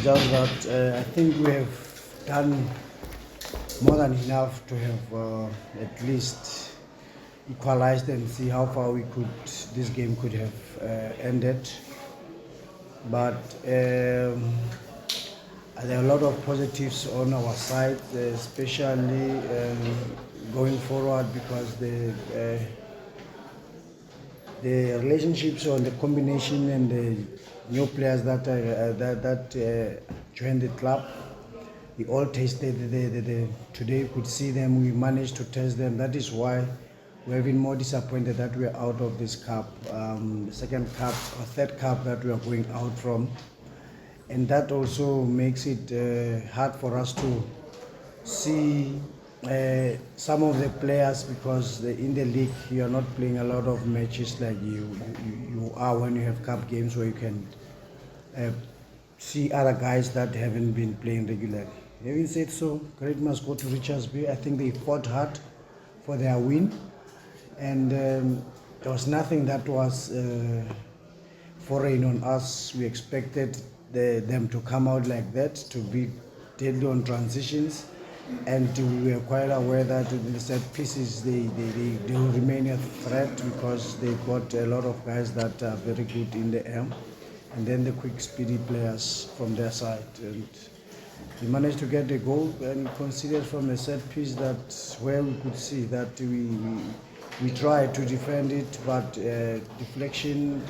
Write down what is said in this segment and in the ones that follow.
just that I think we have done more than enough to have at least equalized and see how far this game could have ended. But there are a lot of positives on our side, especially going forward, because the relationships or the combination and the new players that joined the club, we all tasted today we could see them, we managed to test them. That is why we're even more disappointed that we're out of this cup, the second cup or third cup that we are going out from. And that also makes it hard for us to see some of the players, because in the league you are not playing a lot of matches like you are when you have cup games, where you can see other guys that haven't been playing regularly. Having said so, credit must go to Richards Bay. I think they fought hard for their win, and there was nothing that was foreign on us. We expected them to come out like that, to be deadly on transitions, and we were quite aware that in the set pieces they will remain a threat, because they got a lot of guys that are very good in the air, and then the quick speedy players from their side. And we managed to get a goal and considered from a set piece that where we could see that we tried to defend it, but deflection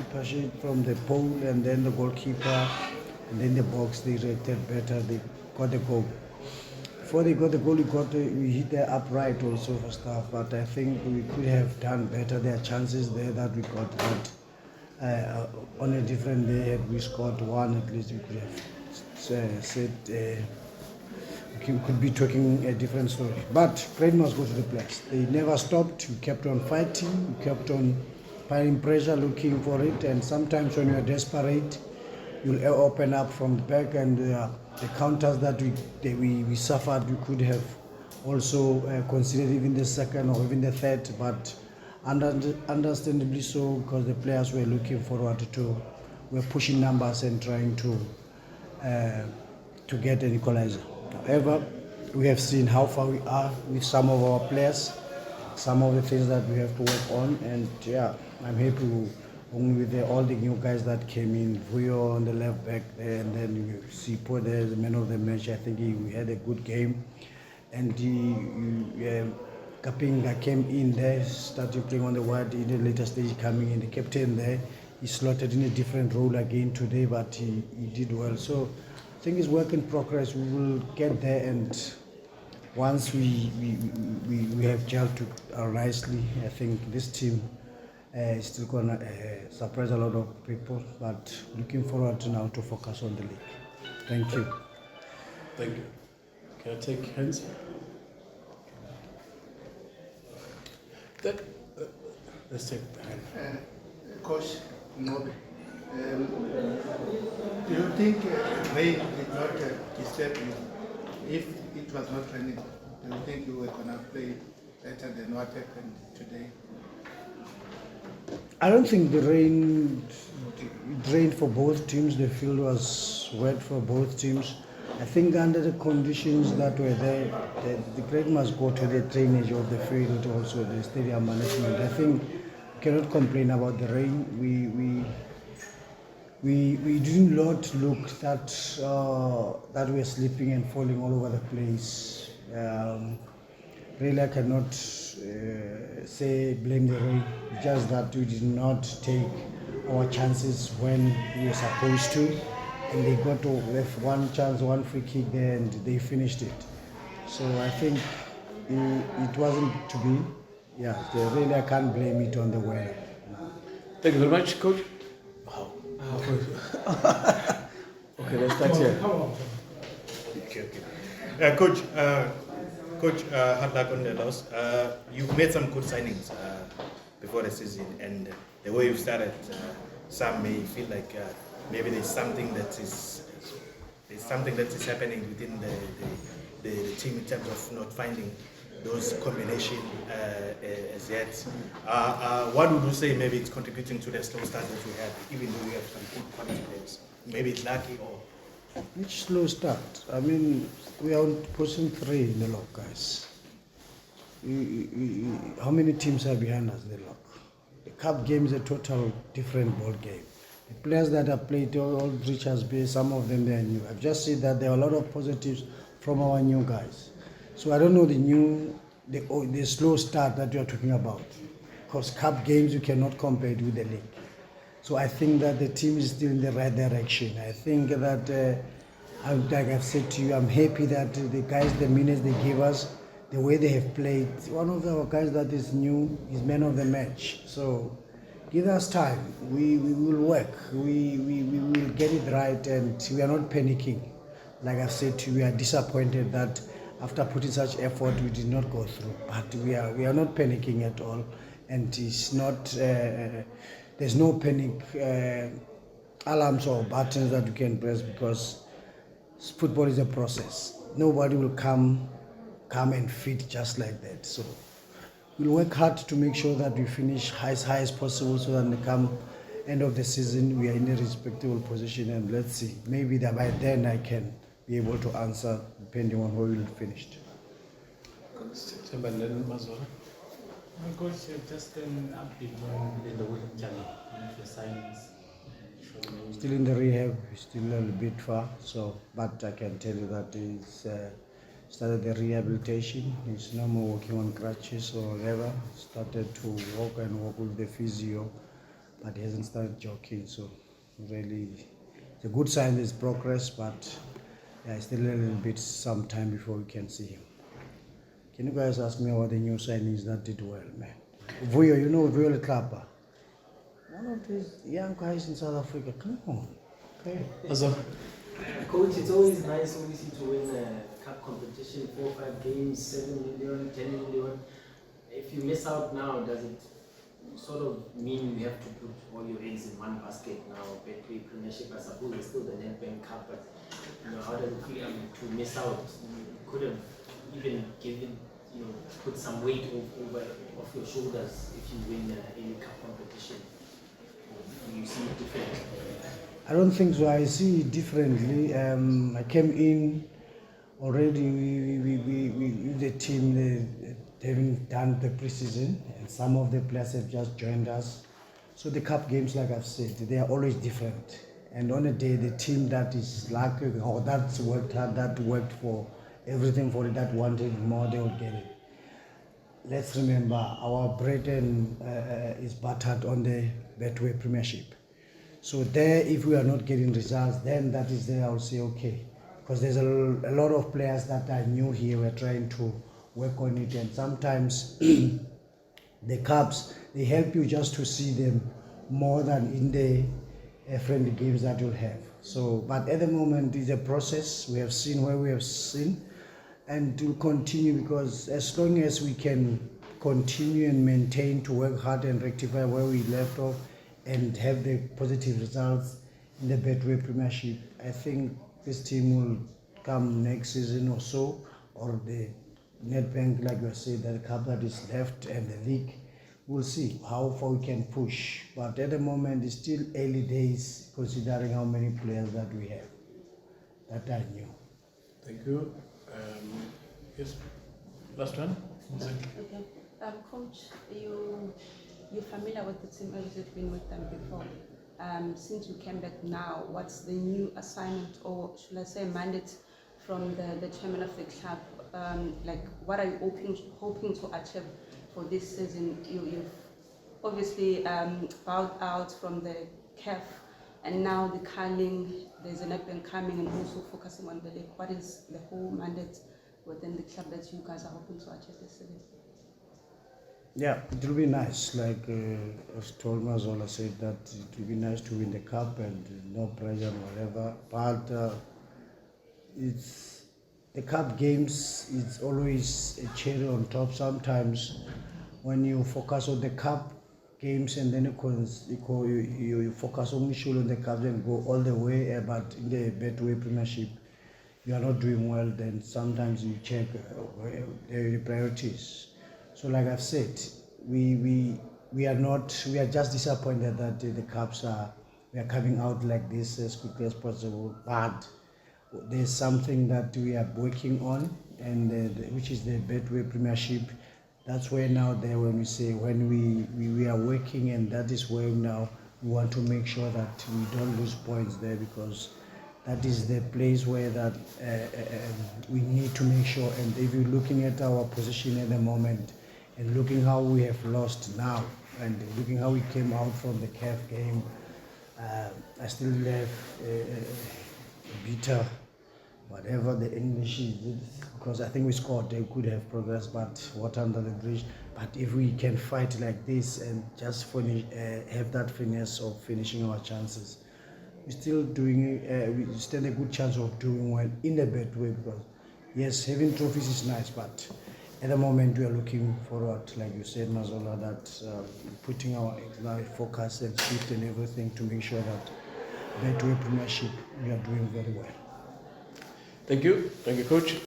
from the pole, and then the goalkeeper, and then the box, they reacted better, they got the goal. Before they got the goal, we hit the upright also for stuff, but I think we could have done better. There are chances there that we got, but on a different day, had we scored one, at least we could have said we could be talking a different story. But credit must go to the players. They never stopped. We kept on fighting. We kept on piling pressure, looking for it. And sometimes when you are desperate, you'll open up from the back, and the counters that we suffered, we could have also considered even the second or even the third, but understandably so, because the players were looking forward were pushing numbers and trying to get an equalizer. However, we have seen how far we are with some of our players, some of the things that we have to work on, and yeah, I'm happy with all the new guys that came in. Vuyo on the left back there, and then you see Sipo there as the man of the match. I think we had a good game, and Kapinga came in there, started playing on the wide in the later stage, coming in. The captain there, he slotted in a different role again today, but he did well. So I think it's work in progress. We will get there, and once we have gelled nicely, I think this team is still going to surprise a lot of people, but looking forward to now to focus on the league. Thank you. Thank you. Can I take hands? Let's take the hand. Coach Nobe, do you think rain did not disturb you? If it was not raining, do you think you were going to play better than what happened today? I don't think the rain rained for both teams. The field was wet for both teams. I think under the conditions that were there, the credit must go to the drainage of the field, also the stadium management. I think we cannot complain about the rain. We did not look that we were slipping and falling all over the place. Really, I cannot blame the rain. Just that we did not take our chances when we were supposed to, and they got left one chance, one free kick there, and they finished it. So I think it wasn't to be. Yeah, really, I can't blame it on the weather. Thank you very much, Coach. Wow. Okay, let's start here. Okay. Coach, hard luck on the loss. You've made some good signings before the season, and the way you've started, some may feel like maybe there's something that is happening within the team in terms of not finding those combinations as yet. What would you say maybe it's contributing to the slow start that we had, even though we have some good quality players? Maybe it's lucky or Which slow start? I mean, we are on position 3 in the log, guys. How many teams are behind us in the log? The cup game is a total different ball game. The players that have played all Richards Bay, some of them they are new. I've just said that there are a lot of positives from our new guys. So I don't know the slow start that you are talking about. Because cup games you cannot compare it with the league. So I think that the team is still in the right direction. I think that, like I've said to you, I'm happy that the guys, the minutes they give us, the way they have played. One of our guys that is new is man of the match. So give us time. We will work. We will get it right, and we are not panicking. Like I've said to you, we are disappointed that after putting such effort, we did not go through. But we are not panicking at all, and it's not. There's no panic alarms or buttons that you can press because football is a process. Nobody will come and fit just like that. So we'll work hard to make sure that we finish as high as possible so that come end of the season we are in a respectable position, and let's see. Maybe that by then I can be able to answer depending on where we'll finished. September 11 Mazwala. Coach, just an update on Lehlohonolo Mtshali, the signings. Still in the rehab, still a little bit far. So, but I can tell you that he's started the rehabilitation. He's no more working on crutches or whatever. Started to walk with the physio, but he hasn't started jogging. So, really, it's a good sign there's progress, but yeah, still a little bit some time before we can see him. Can you guys ask me about the new signings that did well, man? Vuyo, you know Vuyo Klapa? One of these young guys in South Africa, come on. Okay. Mazwala. Coach, it's always nice obviously to win a cup competition, 4 or 5 games, 7 million, 10 million. If you miss out now, does it sort of mean you have to put all your eggs in one basket now? Betway Premiership, I suppose it's still the Nedbank Cup, but how does it feel to miss out? You could have even given, put some weight off your shoulders if you win any cup competition. You see it differently? I don't think so. I see it differently. I came in already with the team, they haven't done the preseason, and some of the players have just joined us. So the cup games, like I've said, they are always different. And on a day, the team that is lucky or that's worked hard, that worked for everything for it, that wanted more, they will get it. Let's remember, our bread is buttered on the Betway Premiership. So there, if we are not getting results, then that is there I'll say okay. Because there's a lot of players that are new here, we're trying to work on it, and sometimes the cups, they help you just to see them more than in the friendly games that you'll have. So, but at the moment, it's a process. We have seen where we have seen, and we'll continue, because as long as we can continue and maintain to work hard and rectify where we left off and have the positive results in the Betway Premiership, I think this team will come next season or so, or the Nedbank, like I said, the cup that is left, and the league. We'll see how far we can push. But at the moment, it's still early days, considering how many players that we have that are new. Thank you. Yes, last one. Okay. Coach, you're familiar with the team as you've been with them before. Since you came back now, what's the new assignment, or should I say mandate, from the chairman of the club? What are you hoping to achieve for this season? You've obviously bowed out from the CAF, and now the Carling, there's an event coming, and also focusing on the league. What is the whole mandate within the club that you guys are hoping to achieve this season? Yeah, it will be nice. Like as told Mazola said, that it will be nice to win the cup and no pressure and whatever. But it's the cup games. It's always a cherry on top. Sometimes when you focus on the cup games and then you focus only on the cup and go all the way, but in the Betway Premiership, you are not doing well. Then sometimes you check the priorities. So like I've said, we are just disappointed that the cups we are coming out like this as quickly as possible. But there's something that we are working on, and which is the Betway Premiership. That's where now there when we say when we are working, and that is where now we want to make sure that we don't lose points there, because that is the place where that we need to make sure. And if you're looking at our position at the moment and looking how we have lost now and looking how we came out from the CAF game, I still have bitter, whatever the English is, because I think we scored, they could have progressed, but water under the bridge. But if we can fight like this and just finish, have that finesse of finishing our chances, we're still doing, we stand a good chance of doing well in a bad way, because yes, having trophies is nice, but at the moment we are looking forward, like you said, Mazola, that putting our focus and shift and everything to make sure that Betway Premiership we are doing very well. Thank you, Coach.